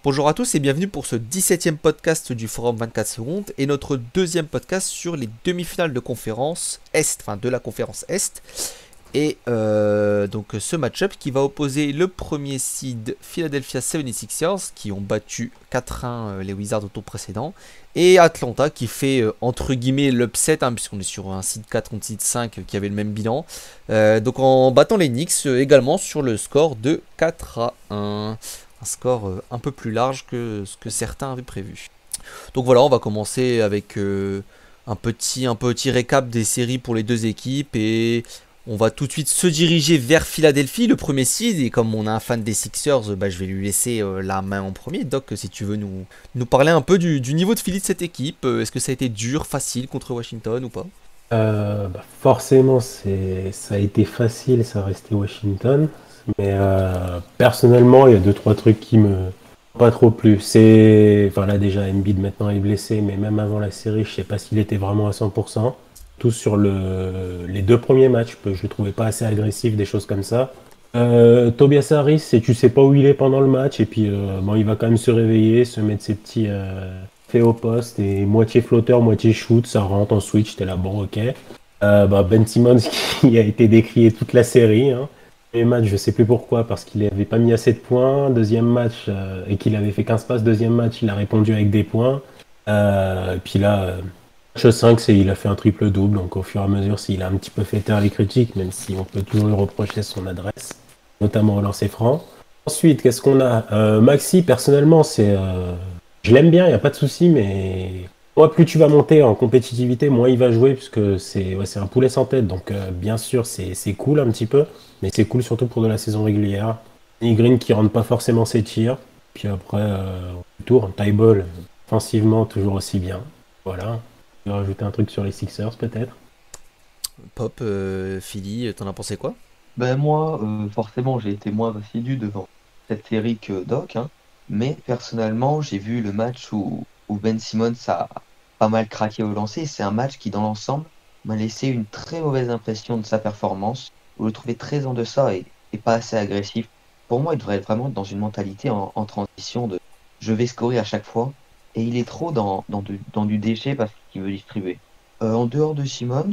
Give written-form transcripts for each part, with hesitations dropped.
Bonjour à tous et bienvenue pour ce 17e podcast du Forum 24 secondes et notre deuxième podcast sur les demi-finales de conférence Est, enfin de la conférence Est. Et donc ce match-up qui va opposer le premier seed Philadelphia 76ers qui ont battu 4-1 les Wizards au tour précédent et Atlanta qui fait entre guillemets l'upset puisqu'on est sur un seed 4 contre seed 5 qui avait le même bilan. Donc en battant les Knicks également sur le score de 4-1. Un score un peu plus large que ce que certains avaient prévu. Donc voilà, on va commencer avec un petit récap des séries pour les deux équipes et on va tout de suite se diriger vers Philadelphie, le premier seed. Et comme on a un fan des Sixers, je vais lui laisser la main en premier. Doc, si tu veux nous parler un peu du niveau de Philly de cette équipe. Est-ce que ça a été dur, facile contre Washington ou pas? Forcément, ça a été facile, ça restait Washington. Mais personnellement, il y a deux, trois trucs qui me pas trop plu. Enfin là déjà, Embiid maintenant est blessé, mais même avant la série, je sais pas s'il était vraiment à 100%. Tout sur les deux premiers matchs, je le trouvais pas assez agressif, des choses comme ça. Tobias Harris, tu sais pas où il est pendant le match, et puis bon, il va quand même se réveiller, se mettre ses petits faits au poste, et moitié flotteur, moitié shoot, ça rentre en switch, t'es là, bon, ok. Ben Simmons qui a été décrié toute la série, hein. Premier match, je sais plus pourquoi, parce qu'il avait pas mis assez de points. Deuxième match, et qu'il avait fait 15 passes. Deuxième match, il a répondu avec des points. Et puis là, match 5, il a fait un triple-double. Donc au fur et à mesure, s'il a un petit peu fait taire les critiques, même si on peut toujours lui reprocher son adresse, notamment au lancer franc. Ensuite, qu'est-ce qu'on a Maxi, personnellement, je l'aime bien, il n'y a pas de souci, mais moi, plus tu vas monter en compétitivité, moins il va jouer, puisque c'est un poulet sans tête. Donc bien sûr, c'est cool un petit peu. Mais c'est cool surtout pour de la saison régulière. Danny Green qui rentre pas forcément ses tirs. Puis après, tour, tie ball, offensivement toujours aussi bien. Voilà. Tu veux rajouter un truc sur les Sixers peut-être? Pop, Philly, t'en as pensé quoi? Ben moi, forcément, j'ai été moins assidu devant cette série que Doc, hein. Mais personnellement, j'ai vu le match où Ben Simmons a pas mal craqué au lancer. C'est un match qui, dans l'ensemble, m'a laissé une très mauvaise impression de sa performance, où je le trouvais très en deçà et pas assez agressif. Pour moi, il devrait être vraiment dans une mentalité en transition de je vais scorer à chaque fois, et il est trop dans du déchet parce qu'il veut distribuer. En dehors de Simmons,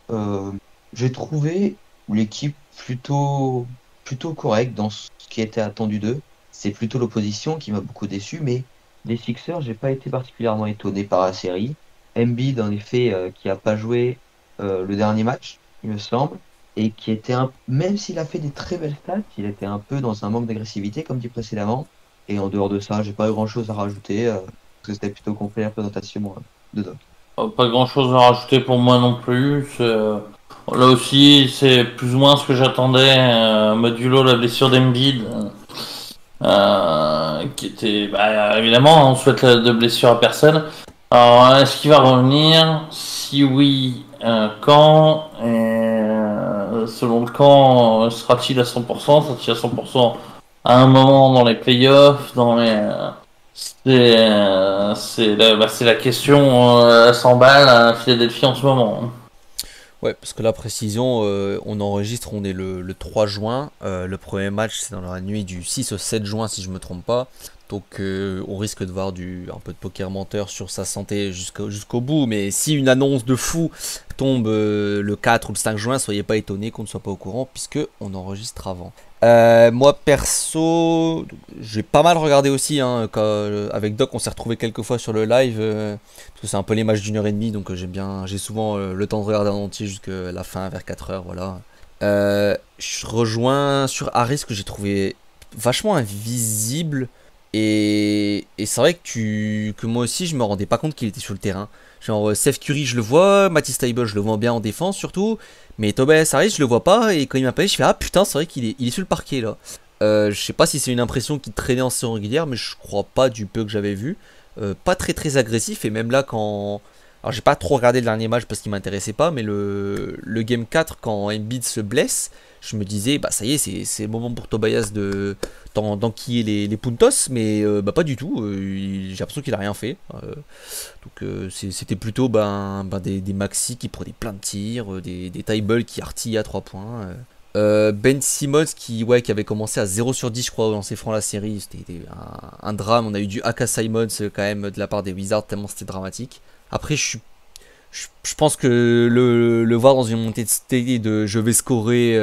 euh, j'ai trouvé l'équipe plutôt correcte dans ce qui était attendu d'eux. C'est plutôt l'opposition qui m'a beaucoup déçu, mais les Sixers, j'ai pas été particulièrement étonné par la série. Embiid, en effet, qui a pas joué le dernier match, il me semble, et qui était même s'il a fait des très belles stats, il était un peu dans un manque d'agressivité, comme dit précédemment. Et en dehors de ça, j'ai pas eu grand-chose à rajouter, parce que c'était plutôt complet la présentation de Doc. Pas grand chose à rajouter pour moi non plus. Là aussi, c'est plus ou moins ce que j'attendais, modulo la blessure d'Embiid, qui était, évidemment, on souhaite de blessure à personne. Alors, est-ce qu'il va revenir? Si oui, quand? Et, selon le quand, sera-t-il à 100%? Sera-t-il à 100% à un moment dans les playoffs, dans les... c'est la question à 100 balles à Philadelphie en ce moment, hein. Ouais, parce que la précision, on enregistre, on est le 3 juin. Le premier match, c'est dans la nuit du 6 au 7 juin, si je me trompe pas. Donc, on risque de voir un peu de poker menteur sur sa santé jusqu'au bout. Mais si une annonce de fou tombe le 4 ou le 5 juin, soyez pas étonnés qu'on ne soit pas au courant, puisque on enregistre avant. Moi, perso, j'ai pas mal regardé aussi. Avec Doc, on s'est retrouvé quelques fois sur le live. Parce que c'est un peu les matchs d'une heure et demie, donc j'ai souvent le temps de regarder en entier jusqu'à la fin, vers 4 heures, voilà. Je rejoins sur Harris que j'ai trouvé vachement invisible. Et c'est vrai que moi aussi, je me rendais pas compte qu'il était sur le terrain. Genre, Seth Curry, je le vois, Matisse Thybulle, je le vois bien en défense surtout. Mais Tobias Harris, je le vois pas. Et quand il m'appelle, je fais ah putain, c'est vrai il est sur le parquet là. Je sais pas si c'est une impression qui traînait en saison régulière, mais je crois pas du peu que j'avais vu. Pas très très agressif, et même là quand... Alors j'ai pas trop regardé le dernier match parce qu'il m'intéressait pas, mais le Game 4 quand Embiid se blesse, je me disais bah ça y est, c'est le moment pour Tobias d'enquiller les puntos, mais pas du tout, j'ai l'impression qu'il a rien fait. Donc c'était plutôt des maxi qui prenaient plein de tirs, des Thybulle qui artillaient à 3 points. Ben Simmons qui avait commencé à 0 sur 10 je crois au lancer franc la série, c'était un drame, on a eu du Aka Simons quand même de la part des Wizards tellement c'était dramatique. Après je pense que le voir dans une montée de state de je vais scorer,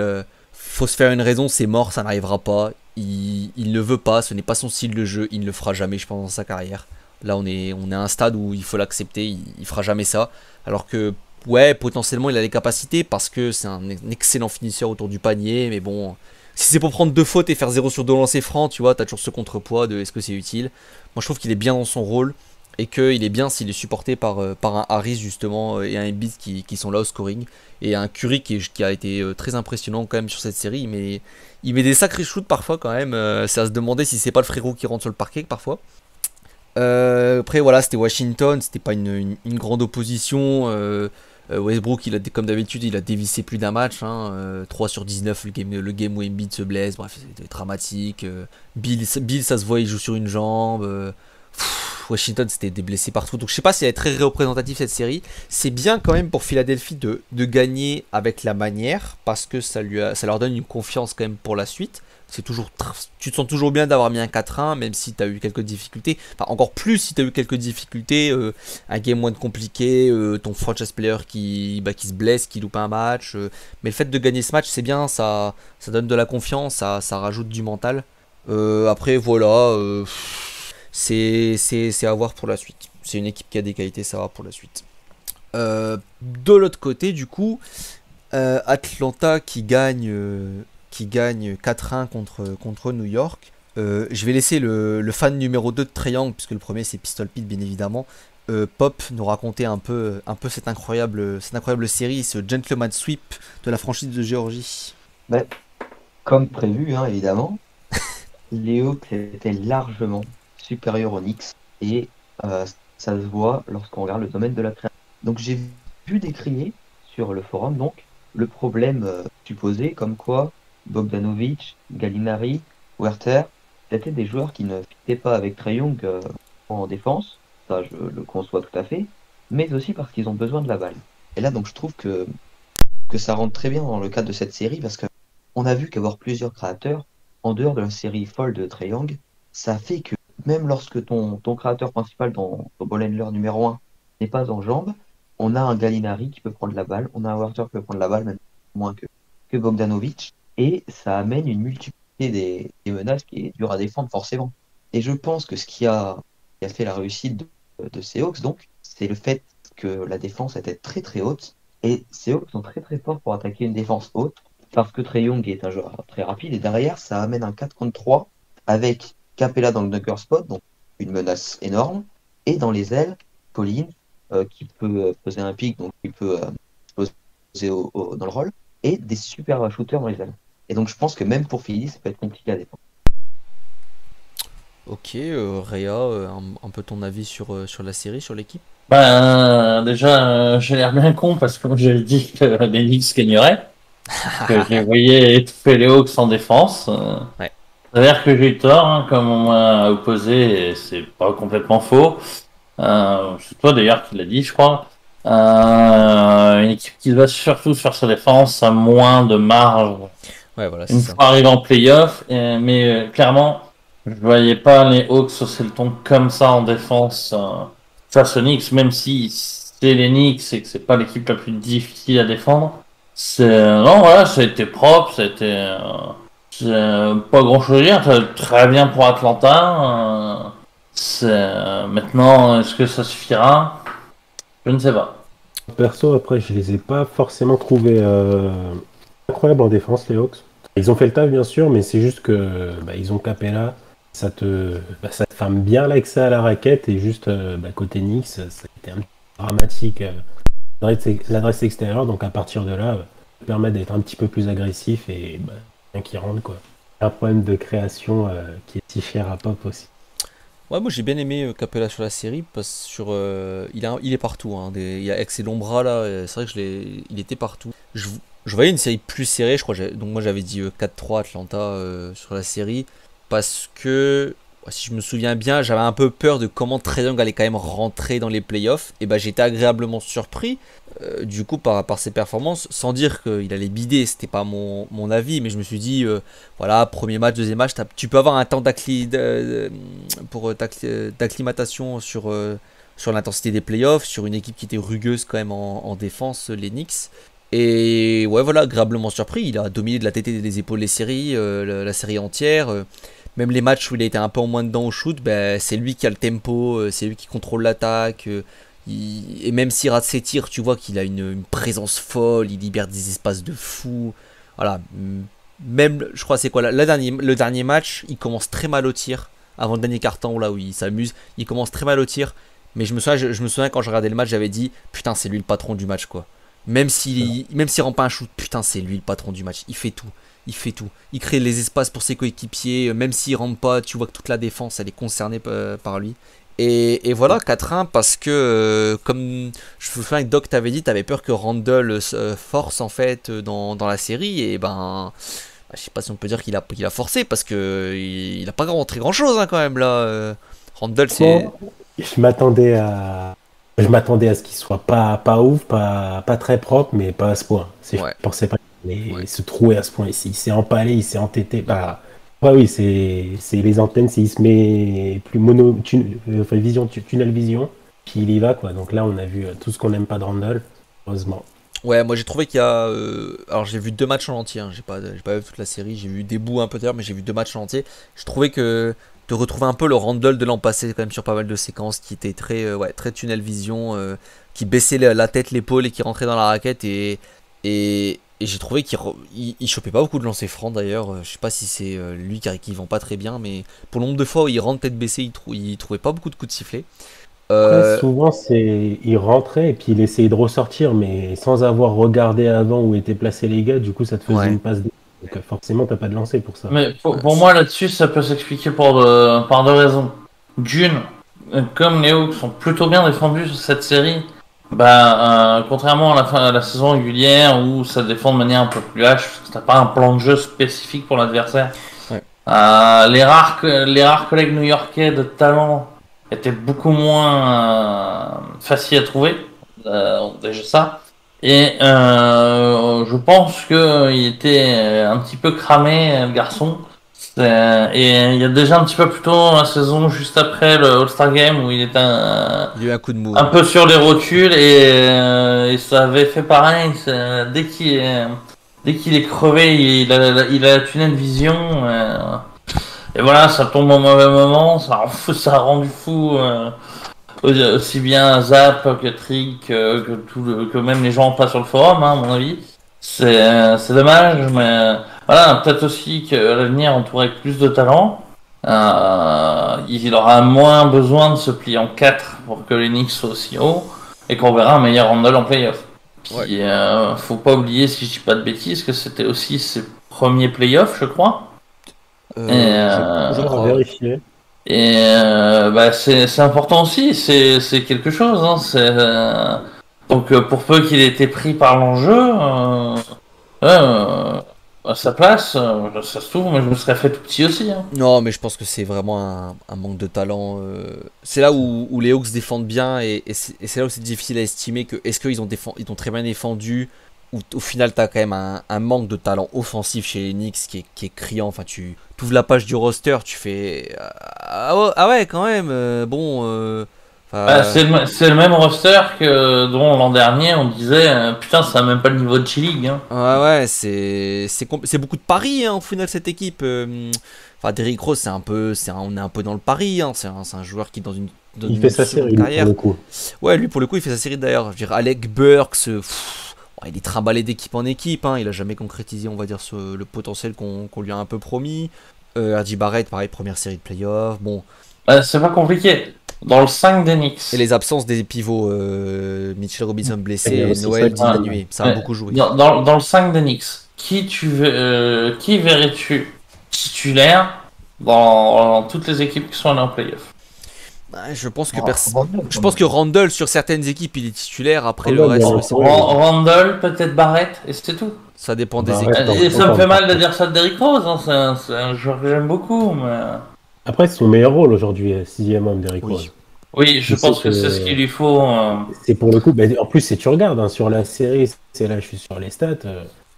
faut se faire une raison, c'est mort, ça n'arrivera pas, il ne veut pas, ce n'est pas son style de jeu, il ne le fera jamais je pense dans sa carrière. Là on est à un stade où il faut l'accepter, il fera jamais ça, alors que ouais, potentiellement il a les capacités parce que c'est un excellent finisseur autour du panier, mais bon, si c'est pour prendre 2 fautes et faire 0 sur 2 lancers francs, tu vois, t'as toujours ce contrepoids de est-ce que c'est utile. Moi je trouve qu'il est bien dans son rôle et qu'il est bien s'il est supporté par un Harris justement et un Embiid qui sont là au scoring et un Curry qui a été très impressionnant quand même sur cette série, mais il met des sacrés shoots parfois quand même, c'est à se demander si c'est pas le frérot qui rentre sur le parquet parfois. Après voilà, c'était Washington, c'était pas une grande opposition. Westbrook, comme d'habitude, il a dévissé plus d'un match. 3 sur 19, le game où Embiid se blesse. Bref, c'était dramatique. Bill, ça se voit, il joue sur une jambe. Washington, c'était des blessés partout. Donc je sais pas si elle est très représentative cette série. C'est bien quand même pour Philadelphie de gagner avec la manière. Parce que ça leur donne une confiance quand même pour la suite. Tu te sens toujours bien d'avoir mis un 4-1, même si tu as eu quelques difficultés. Enfin, encore plus si tu as eu quelques difficultés. Un game one compliqué, ton franchise player qui se blesse, qui loupe un match. Mais le fait de gagner ce match, c'est bien, ça donne de la confiance, ça rajoute du mental. Après, voilà, c'est à voir pour la suite. C'est une équipe qui a des qualités, ça va pour la suite. De l'autre côté, du coup, Atlanta qui gagne 4-1 contre New York. Je vais laisser le fan numéro 2 de Trae Young, puisque le premier c'est Pistol Pete bien évidemment, Pop, nous raconter un peu cette incroyable série, ce gentleman sweep de la franchise de Géorgie. Bah, comme prévu, hein, évidemment, les Hawks étaient largement supérieurs aux Knicks et ça se voit lorsqu'on regarde le domaine de la création. Donc j'ai vu décrier sur le forum donc le problème supposé comme quoi Bogdanovic, Gallinari, Werther, c'était des joueurs qui ne fitaient pas avec Trae Young en défense, ça je le conçois tout à fait, mais aussi parce qu'ils ont besoin de la balle. Et là donc je trouve que ça rentre très bien dans le cadre de cette série parce que on a vu qu'avoir plusieurs créateurs en dehors de la série folle de Trae Young, ça fait que même lorsque ton créateur principal, ton ball handler numéro 1 n'est pas en jambes, on a un Gallinari qui peut prendre la balle, on a un Werther qui peut prendre la balle, même moins que Bogdanovic, et ça amène une multiplicité des menaces qui est dure à défendre forcément. Et je pense que ce qui a fait la réussite de ces Hawks, donc, c'est le fait que la défense était très très haute, et ces Hawks sont très très forts pour attaquer une défense haute, parce que Trae Young est un joueur très rapide, et derrière, ça amène un 4 contre 3 avec Capella dans le dunker spot, donc une menace énorme, et dans les ailes, Collins, qui peut poser un pic, donc il peut poser dans le roll, et des super shooters dans les ailes. Et donc je pense que même pour Philly, ça peut être compliqué à défendre. Ok, Réa, un peu ton avis sur la série, sur l'équipe? Déjà, j'ai l'air bien con parce que j'ai dit que les Knicks gagneraient. Que je les voyais étouffer les Hawks en défense. Ouais. C'est-à-dire que j'ai eu tort, hein, comme on m'a opposé, et c'est pas complètement faux. C'est toi d'ailleurs qui l'a dit, je crois. Une équipe qui se base surtout sur sa défense a moins de marge Ouais, voilà, c'est une ça. fois arrivé en playoff. Mais clairement, je voyais pas les Hawks hausser le ton comme ça en défense face aux Knicks, même si c'est les Knicks et que c'est pas l'équipe la plus difficile à défendre. Non, voilà, ça a été propre, ça a été pas grand chose à dire, très bien pour Atlanta. Maintenant, est-ce que ça suffira? Je ne sais pas. Perso, après, je les ai pas forcément trouvés incroyables en défense, les Hawks. Ils ont fait le taf, bien sûr, mais c'est juste que ils ont Capella. Ça te ferme bien l'accès à la raquette et juste côté Knicks, ça a été un peu dramatique. L'adresse extérieure, donc à partir de là, ça permet d'être un petit peu plus agressif et bien qu'ils rentrent, quoi. Un problème de création qui est si cher à Pop aussi. Ouais, moi j'ai bien aimé Capella sur la série parce que il est partout. Il y a avec ses longs bras là, c'est vrai que il était partout. Je voyais une série plus serrée, je crois. Donc moi j'avais dit 4-3 Atlanta sur la série parce que si je me souviens bien, j'avais un peu peur de comment Trae Young allait quand même rentrer dans les playoffs. Et bah j'étais agréablement surpris du coup par ses performances, sans dire qu'il allait bider, c'était pas mon avis, mais je me suis dit, voilà, premier match, deuxième match, tu peux avoir un temps d'acclimatation sur l'intensité des playoffs, sur une équipe qui était rugueuse quand même en défense, les Knicks. Et ouais, voilà, agréablement surpris, il a dominé de la tête et des épaules les séries, la série entière. Même les matchs où il a été un peu en moins dedans au shoot, ben, c'est lui qui a le tempo, c'est lui qui contrôle l'attaque. Et même s'il rate ses tirs, tu vois qu'il a une présence folle, il libère des espaces de fou. Voilà. Même, je crois, c'est quoi le dernier match, il commence très mal au tir. Avant le dernier quart-temps, là où il s'amuse, il commence très mal au tir. Mais je me souviens quand je regardais le match, j'avais dit, putain, c'est lui le patron du match, quoi. Même s'il rend pas un shoot, putain, c'est lui le patron du match. Il fait tout. Il fait tout. Il crée les espaces pour ses coéquipiers. Même s'il rentre pas, tu vois que toute la défense, elle est concernée par lui. Et voilà, 4-1 parce que, comme je me souviens que Doc t'avait dit, t'avais peur que Randle force en fait dans la série. Et ben, je sais pas si on peut dire qu'il a forcé parce que il a pas rentré grand chose quand même là. Randle, c'est. Je m'attendais à ce qu'il soit pas ouf, pas très propre, mais pas à ce point. Je pensais pas qu'il allait se trouver à ce point. Il s'est empalé, il s'est entêté. Bah, ouais, oui, c'est les antennes, il se met plus tunnel vision, puis il y va, quoi. Donc là, on a vu tout ce qu'on n'aime pas de Randle, heureusement. Ouais, moi j'ai trouvé qu'il y a. Alors j'ai vu 2 matchs en entier, j'ai pas vu toute la série, j'ai vu des bouts un peu d'ailleurs, mais j'ai vu 2 matchs en entier. Je trouvais que de retrouver un peu le Randle de l'an passé, quand même sur pas mal de séquences, qui était très tunnel vision, qui baissait la tête, l'épaule et qui rentrait dans la raquette. Et j'ai trouvé qu'il chopait pas beaucoup de lancers francs d'ailleurs. Je sais pas si c'est lui qui vend pas très bien, mais pour le nombre de fois où il rentre tête baissée, il trouvait pas beaucoup de coups de sifflet. Après, souvent, il rentrait et puis il essayait de ressortir, mais sans avoir regardé avant où étaient placés les gars, du coup, ça te faisait une passe. Donc forcément, t'as pas de lancer pour ça. Mais pour moi, là-dessus, ça peut s'expliquer par 2 raisons. D'une, comme les Hawks sont plutôt bien défendus sur cette série, contrairement à la saison régulière où ça défend de manière un peu plus lâche, parce que t'as pas un plan de jeu spécifique pour l'adversaire. Ouais. Les rares collègues new-yorkais de talent étaient beaucoup moins faciles à trouver. Déjà ça. Et je pense qu'il était un petit peu cramé, le garçon. Et il y a déjà un petit peu plus tôt dans la saison, juste après le All-Star Game, où il était il a eu un coup de mou. Un peu sur les rotules, et ça avait fait pareil. Dès qu'il est crevé, il a la tunnel vision. Et voilà, ça tombe au mauvais moment, ça a rendu fou. Aussi bien Zap que Trick que même les gens pas sur le forum, à mon avis. C'est dommage, mais voilà, peut-être aussi qu'à l'avenir, entouré avec plus de talent, il aura moins besoin de se plier en 4 pour que les Knicks soient aussi haut et qu'on verra un meilleur Randle en playoff. Puis faut pas oublier, si je dis pas de bêtises, que c'était aussi ses premiers playoffs, je crois. Je vais vérifier. Et c'est important aussi, c'est quelque chose. Hein, donc pour peu qu'il ait été pris par l'enjeu, à sa place, ça se trouve, moi je me serais fait tout petit aussi. Hein. Non, mais je pense que c'est vraiment un manque de talent. C'est là où les Hawks défendent bien et c'est là où c'est difficile à estimer que est-ce qu'ils ont très bien défendu ou au final t'as quand même un manque de talent offensif chez les Knicks qui est criant. Enfin, tu ouvres la page du roster, tu fais ah ouais quand même c'est le même roster dont l'an dernier on disait putain, ça a même pas le niveau de G-League. Hein. Ouais, c'est beaucoup de paris au final cette équipe. Enfin, Derrick Rose, on est un peu dans le pari. Hein. C'est un joueur qui dans une il fait sa série carrière. Lui, pour le coup. Ouais, lui pour le coup il fait sa série d'ailleurs. Je veux dire, Alec Burks, il est trimballé d'équipe en équipe. Hein. Il a jamais concrétisé, on va dire, le potentiel qu'on lui a un peu promis. RJ Barrett, pareil, première série de playoffs. Bon. C'est pas compliqué. Dans le 5 des Knicks. Et les absences des pivots, Mitchell Robinson blessé et Noël diminué. Ça a beaucoup joué. Dans le 5 des Knicks, qui verrais-tu titulaire dans toutes les équipes qui sont allées en playoff? Je pense que Randle sur certaines équipes il est titulaire, après le reste c'est Randle, peut-être Barrett, et c'est tout. Ça dépend des équipes. Et ça me fait mal de dire ça de Derrick Rose, hein. C'est un joueur que j'aime beaucoup, mais... Après, c'est son meilleur rôle aujourd'hui, sixième homme d'Eric Oui. Rose. Oui, je Je sais pense que c'est ce qu'il lui faut. C'est pour le coup, en plus, si tu regardes sur la série, c'est là, je suis sur les stats,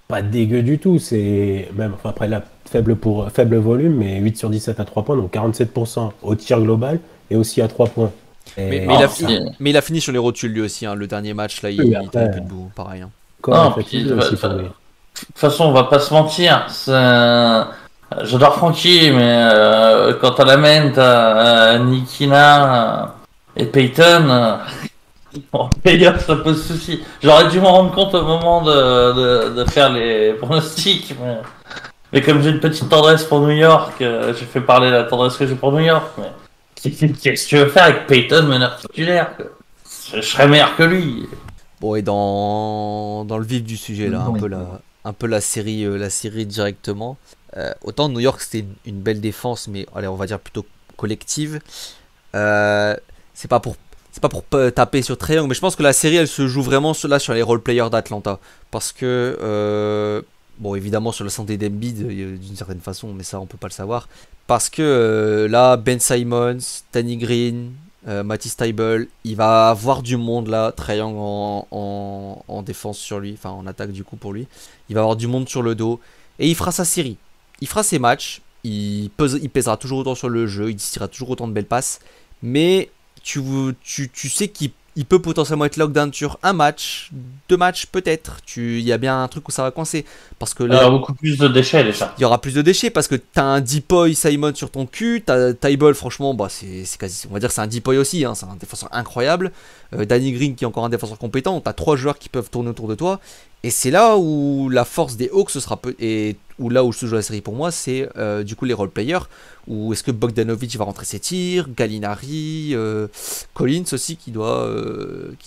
pas dégueu du tout. C'est même, enfin, après, là, faible volume, mais 8 sur 17 à 3 points, donc 47% au tir global et aussi à 3 points. Et Mais, il a, Ah, mais il a fini sur les rotules lui aussi. Hein. Le dernier match, là, il Oui, était après, un peu debout, pareil. Hein. corps non, est puis, fatigué aussi pour lui. de toute façon, on va pas se mentir. J'adore Frankie, mais quand on l'amène, t'as Nikina et Peyton. Bon, d'ailleurs, ça pose souci. J'aurais dû m'en rendre compte au moment de faire les pronostics. Mais comme j'ai une petite tendresse pour New York, j'ai fait parler la tendresse que j'ai pour New York. Mais qu'est-ce que tu veux faire avec Peyton, meneur titulaire, quoi? Je serais meilleur que lui. Bon, et dans le vif du sujet, là, Non, un peu la série directement. Autant New York, c'était une belle défense, mais allez, on va dire plutôt collective. C'est pas pour taper sur Trae Young, mais je pense que la série, elle se joue vraiment sur les role-players d'Atlanta. Parce que, bon, évidemment, sur la santé d'Embiid, d'une certaine façon, mais ça, on peut pas le savoir. Parce que là, Ben Simmons, Danny Green, Matisse Thybulle, il va avoir du monde là, Trae Young en défense sur lui, enfin en attaque du coup pour lui. Il va avoir du monde sur le dos et il fera sa série. Il fera ses matchs, il pèsera toujours autant sur le jeu, il tirera toujours autant de belles passes, mais tu sais qu'il peut potentiellement être lockdown sur un match, deux matchs peut-être. Il y a bien un truc où ça va coincer. Parce que Il y là, aura beaucoup plus de déchets déjà. il y aura plus de déchets parce que t'as un Deepoy Simon sur ton cul, t'as Thybulle, franchement, bah c'est quasi, on va dire que c'est un Deepoy aussi, hein, c'est un défenseur incroyable. Danny Green qui est encore un défenseur compétent, t'as trois joueurs qui peuvent tourner autour de toi. Et c'est là où la force des Hawks et où là où se joue la série pour moi, c'est du coup les role-players. Où est-ce que Bogdanovic va rentrer ses tirs, Gallinari, Collins aussi qui doit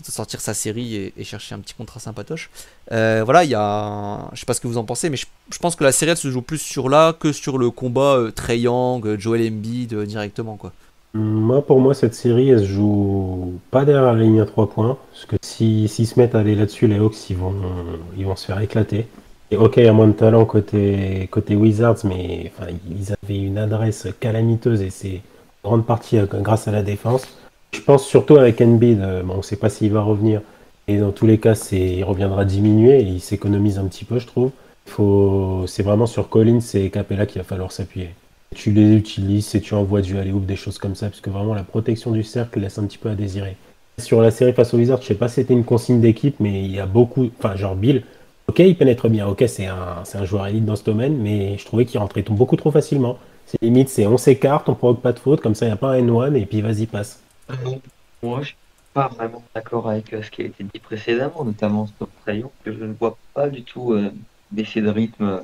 sortir sa série et chercher un petit contrat sympatoche. Voilà, je sais pas ce que vous en pensez, mais je pense que la série elle se joue plus sur là que sur le combat Trae Young, Joel Embiid directement quoi. Pour moi, cette série, elle se joue pas derrière la ligne à 3 points. Parce que s'ils se mettent à aller là-dessus, les Hawks, ils vont se faire éclater. Et ok, il y a moins de talent côté Wizards, mais enfin, ils avaient une adresse calamiteuse et c'est en grande partie grâce à la défense. Je pense surtout avec Embiid, on ne sait pas s'il va revenir. Et dans tous les cas, il reviendra diminuer et il s'économise un petit peu, je trouve. C'est vraiment sur Collins et Capella qu'il va falloir s'appuyer. Tu les utilises et tu envoies du alley-oop, des choses comme ça, parce que vraiment la protection du cercle laisse un petit peu à désirer. Sur la série face aux Wizards, je sais pas si c'était une consigne d'équipe, mais il y a beaucoup, enfin genre Bill, ok il pénètre bien, ok c'est un joueur élite dans ce domaine, mais je trouvais qu'il rentrait beaucoup trop facilement. C'est limite, on s'écarte, on provoque pas de faute, comme ça il n'y a pas un N1 et puis vas-y passe. Moi, je suis pas vraiment d'accord avec ce qui a été dit précédemment, notamment sur Trae Young, que je ne vois pas du tout baisser de rythme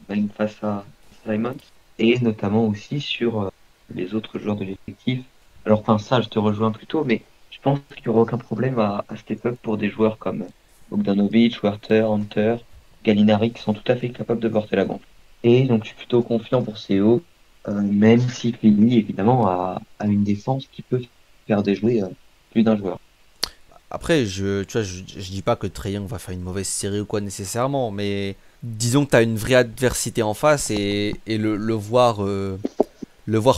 même face à Simons, et notamment aussi sur les autres joueurs de l'effectif. Alors, enfin, ça, je te rejoins plutôt, mais je pense qu'il n'y aura aucun problème à step up pour des joueurs comme Bogdanovic, Werther, Hunter, Gallinari, qui sont tout à fait capables de porter la gonfle. Et donc, je suis plutôt confiant pour CO, même si Philly, évidemment, a une défense qui peut faire déjouer plus d'un joueur. Après, tu vois, je dis pas que Trae Young va faire une mauvaise série ou quoi nécessairement, mais disons que tu as une vraie adversité en face et le voir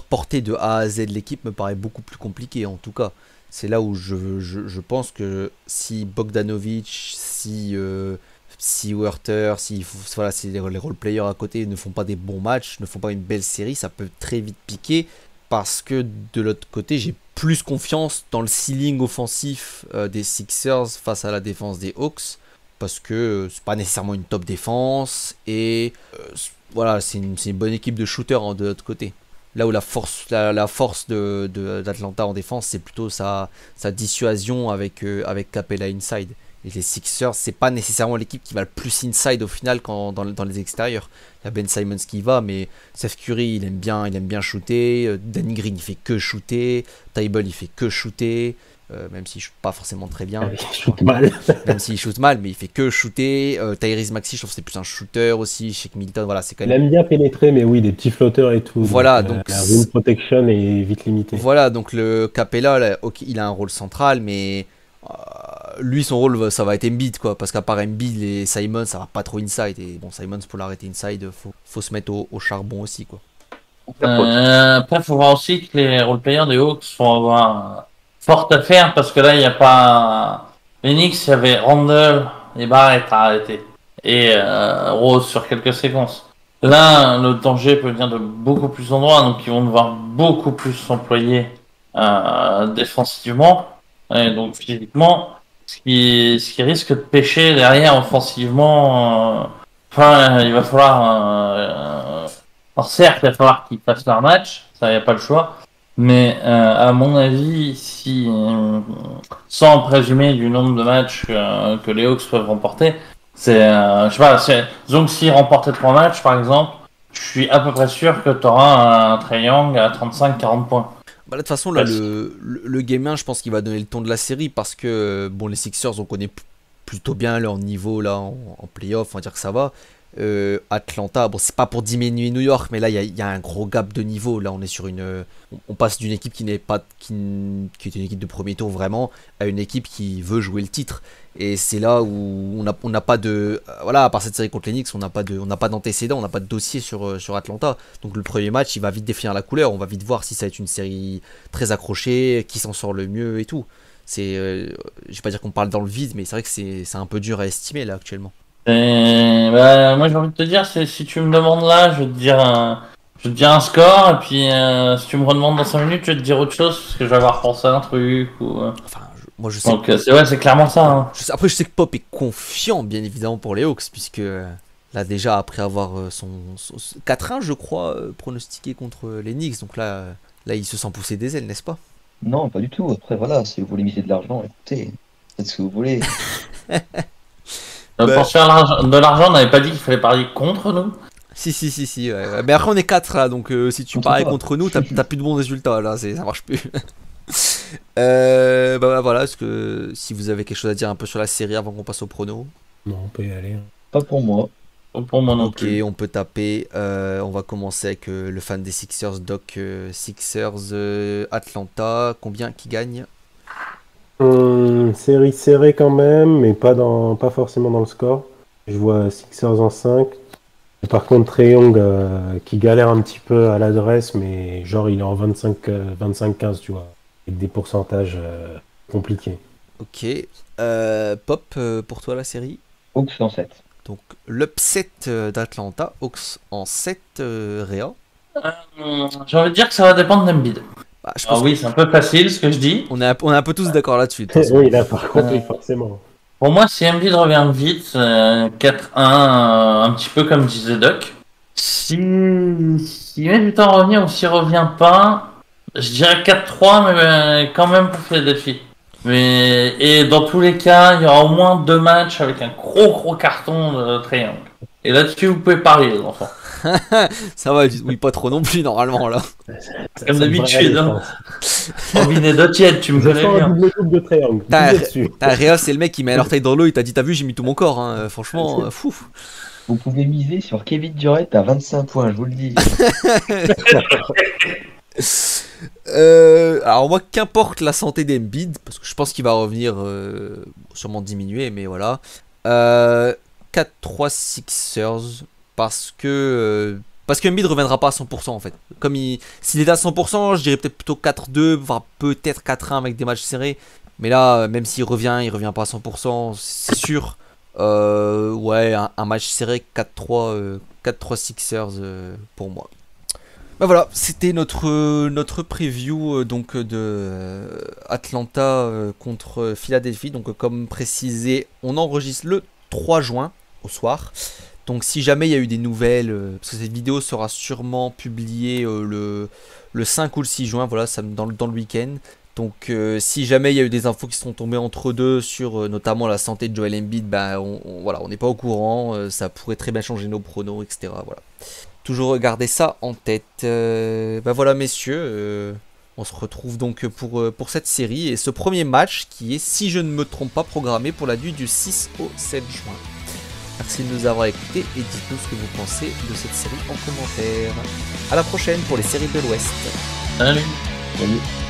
porter de A à Z l'équipe me paraît beaucoup plus compliqué en tout cas. C'est là où je pense que si Bogdanovic, si Werther, voilà, si les role-players à côté ne font pas des bons matchs, ne font pas une belle série, ça peut très vite piquer. Parce que de l'autre côté, j'ai plus confiance dans le ceiling offensif des Sixers face à la défense des Hawks. Parce que c'est pas nécessairement une top défense. Et voilà, c'est une bonne équipe de shooters de l'autre côté. Là où la force d'Atlanta en défense, c'est plutôt sa dissuasion avec Capella inside. Et les Sixers, c'est pas nécessairement l'équipe qui va le plus inside au final dans les extérieurs. Il y a Ben Simmons qui va, mais Seth Curry, il aime bien shooter. Danny Green, il fait que shooter. Thybulle, il fait que shooter. Même s'il shoot pas forcément très bien. Il shoot mal. Même s'il shoot mal, mais il fait que shooter. Tyrese Maxey, je trouve que c'est plus un shooter aussi. Shake Milton, voilà, c'est quand même. Il aime bien pénétrer, mais oui, des petits flotteurs et tout. Voilà, donc la rim protection est vite limitée. Voilà, donc le Capella, là, okay, il a un rôle central, mais lui, son rôle, ça va être Embiid, quoi. Parce qu'à part Embiid et Simons, ça va pas trop inside. Et bon, Simons, pour l'arrêter inside, faut se mettre au charbon aussi, quoi. Après, il faut voir aussi que les roleplayers des Hawks vont avoir fort à faire parce que là, il n'y a pas. Les Knicks, il y avait Randle et Barrett à arrêter. Et Rose sur quelques séquences. Là, le danger peut venir de beaucoup plus d'endroits, donc ils vont devoir beaucoup plus s'employer défensivement. Et donc physiquement, ce qui risque de pêcher derrière offensivement. Enfin, il va falloir. Alors certes, il va falloir qu'ils fassent leur match, ça y a pas le choix. Mais à mon avis, si sans présumer du nombre de matchs que les Hawks peuvent remporter, je sais pas, disons que s'ils remportaient 3 matchs par exemple, je suis à peu près sûr que tu auras un Trae Young à 35-40 points. Bah là, de toute façon, là, le Game 1, je pense qu'il va donner le ton de la série parce que bon, les Sixers, on connaît plutôt bien leur niveau là en playoff, on va dire que ça va. Atlanta, bon, c'est pas pour diminuer New York, mais là, il y a un gros gap de niveau. Là, on est sur on passe d'une équipe qui est une équipe de premier tour vraiment à une équipe qui veut jouer le titre. Et c'est là où on n'a pas de, voilà, à part cette série contre les Knicks, on n'a pas d'antécédent, on n'a pas de dossier sur Atlanta. Donc le premier match, il va vite définir la couleur. On va vite voir si ça va être une série très accrochée, qui s'en sort le mieux et tout. Je vais pas dire qu'on parle dans le vide, mais c'est vrai que c'est un peu dur à estimer là actuellement. Moi j'ai envie de te dire, si tu me demandes là, je vais te dire un score, et puis si tu me redemandes dans 5 minutes, je vais te dire autre chose, parce que je vais avoir pensé à un truc. Enfin, moi je sais. Donc c'est clairement ça. Hein. Après, je sais que Pop est confiant, bien évidemment, pour les Hawks, puisque là déjà, après avoir son 4-1, je crois, pronostiqué contre les Knicks, donc là, il se sent pousser des ailes, n'est-ce pas? Non, pas du tout. Après, voilà, si vous voulez miser de l'argent, écoutez, faites ce que vous voulez. Pour faire de l'argent, on n'avait pas dit qu'il fallait parier contre nous. Si. Ouais. Mais après, on est 4 là, donc si tu paries contre nous, t'as plus de bons résultats là, ça marche plus. Voilà, est-ce que si vous avez quelque chose à dire un peu sur la série avant qu'on passe au prono? Non, on peut y aller. Pas pour moi. Pas pour moi non plus. Ok, on peut taper. On va commencer avec le fan des Sixers, Doc. Sixers, Atlanta. Combien qui gagne? Série serrée quand même, mais pas forcément dans le score. Je vois Sixers en 5. Et par contre, Trae Young qui galère un petit peu à l'adresse, mais genre il est en 25-15, tu vois. Avec des pourcentages compliqués. Ok. Pop, pour toi la série? Hawks en 7. Donc l'upset d'Atlanta. Hawks en 7, Réa. J'ai envie de dire que ça va dépendre d'Embiid. Bah, je pense oui, c'est un peu facile ce que je dis. On est un peu tous d'accord là-dessus. Oui, là par contre, oui, forcément. Pour moi, si Embiid revient vite, 4-1, un petit peu comme disait Doc. Si il met du temps à revenir ou s'il revient pas, je dirais 4-3, mais quand même pour Philadelphie. Et dans tous les cas, il y aura au moins 2 matchs avec un gros carton de triangle. Et là-dessus, vous pouvez parier, les enfants. Ça va, oui, pas trop non plus normalement là. Comme d'habitude. Hein. Robin et Dotiette, tu me connais bien. Double double de triangle. Réa, c'est le mec qui met l'orteil dans l'eau, il t'a dit, t'as vu, j'ai mis tout mon corps, hein. Franchement, fou. Vous pouvez miser sur Kevin Durant à 25 points, je vous le dis. Alors moi, qu'importe la santé d'Embiid, parce que je pense qu'il va revenir sûrement diminuer, mais voilà. 4-3 Sixers, parce que Embiid reviendra pas à 100% en fait. S'il était à 100%, je dirais peut-être plutôt 4-2, voire peut-être 4-1 avec des matchs serrés. Mais là, même s'il revient, il revient pas à 100%, c'est sûr. Ouais, un match serré, 4-3 Sixers pour moi. Bah voilà, c'était notre preview donc de Atlanta contre Philadelphie. Donc comme précisé, on enregistre le 3 juin au soir. Donc si jamais il y a eu des nouvelles, parce que cette vidéo sera sûrement publiée le 5 ou le 6 juin, voilà, dans le week-end. Donc si jamais il y a eu des infos qui sont tombées entre deux sur notamment la santé de Joel Embiid, bah, on n'est pas au courant, ça pourrait très bien changer nos pronos, etc. Voilà. Toujours regarder ça en tête. Bah voilà messieurs, on se retrouve donc pour cette série et ce premier match qui est, si je ne me trompe pas, programmé pour la nuit du 6 au 7 juin. Merci de nous avoir écoutés et dites-nous ce que vous pensez de cette série en commentaire. A la prochaine pour les séries de l'Ouest. Salut. Salut.